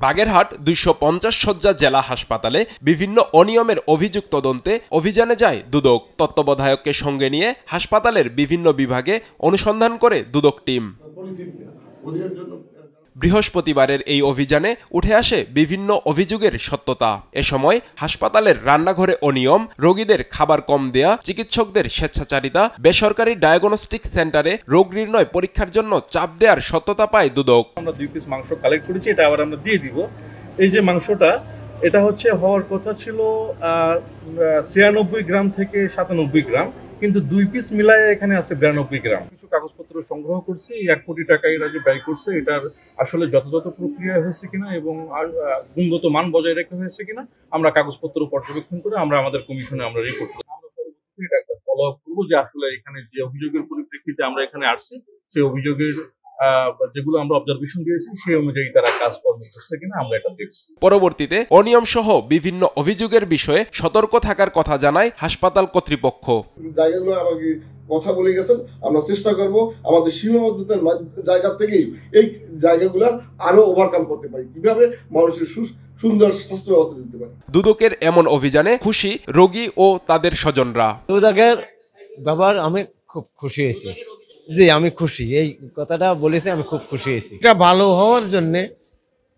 বাগেরহাট ২৫০ শয্যা জেলা হাসপাতালে বিভিন্ন অনিয়মের অভিযোগ তদন্তে অভিযানে যায় দুদক। তত্ত্বাবধায়ককে সঙ্গে নিয়ে হাসপাতালের বিভিন্ন বিভাগে অনুসন্ধান করে দুদক টিম। বৃহস্পতিবারের এই অভিযানে উঠে আসে বিভিন্ন অভিযোগের সত্যতা। এ সময় হাসপাতালের রান্নাঘরে অনিয়ম, রোগীদের খাবার কম দেয়া, চিকিৎসকদের স্বেচ্ছাচারিতা, বেসরকারি ডায়াগনস্টিক সেন্টারে রোগ নির্ণয় পরীক্ষার জন্য চাপ দেওয়ার সত্যতা পায় দুদক। আমরা 2 পিস মাংস কালেক্ট করেছি, এটা আবার আমরা দিয়ে দিব। এই যে মাংসটা, এটা হচ্ছে হওয়ার কথা ছিল 96 গ্রাম থেকে 97 গ্রাম, কিন্তু 2 পিস মিলায় এখানে আছে 92 গ্রাম। কিছু কাগজপত্র সংগ্রহ করছে, 1 কোটি টাকা এর আগে ব্যয় করছে। এটার আসলে যথাযথ প্রক্রিয়া হয়েছে কিনা এবং গুণগত মান বজায় রেখে হয়েছে কিনা আমরা কাগজপত্র পর্যবেক্ষণ করে আমরা আমাদের কমিশনে আমরা রিপোর্ট করব। আমরা পরবর্তীতে একটা ফলো আপ করবো যে আসলে এখানে যে অভিযোগের পরিপ্রেক্ষিতে আমরা এখানে আসছি, সেই অভিযোগের যেগুলো আমরা অবজারভেশন দিয়েছি সেই অনুযায়ী তারা কাজকর্ম করছে কিনা আমরা এটা দেখব। পরবর্তীতে অনিয়ম সহ বিভিন্ন অভিযোগের বিষয়ে সতর্ক থাকার কথা জানায় হাসপাতাল কর্তৃপক্ষ। জায়গাগুলো আমাকে কথা বলে গেছেন, আমরা চেষ্টা করব আমাদের সীমাবদ্ধতার জায়গা থেকেই এই জায়গাগুলো আরো ওভারকাম করতে পারি, কিভাবে মানুষের সুন্দর স্বাস্থ্য ব্যবস্থা দিতে পারি। দুদকের এমন অভিযানে খুশি রোগী ও তাদের স্বজনরা। দুদকের ব্যাপার আমি খুব খুশি হয়েছি। জি, আমি খুশি, এই কথাটা বলেছে, আমি খুব খুশি হয়েছি। এটা ভালো হওয়ার জন্য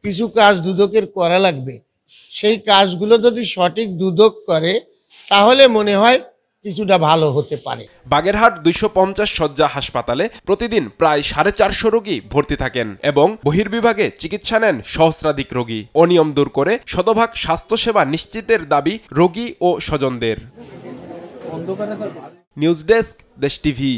কিছু কাজ দুদকের করা লাগবে, সেই কাজগুলো যদি সঠিক দুদক করে তাহলে মনে হয় কিছুটা ভালো হতে পারে। বাগেরহাট ২৫০ শয্যা হাসপাতালে প্রতিদিন প্রায় ৪৫০ রোগী ভর্তি থাকেন এবং বহির্বিভাগে চিকিৎসা নেন সহস্রাধিক রোগী। অনিয়ম দূর করে শতভাগ স্বাস্থ্যসেবা নিশ্চিতের দাবি রোগী ও স্বজনদের। নিউজ ডেস্ক, দেশ টিভি।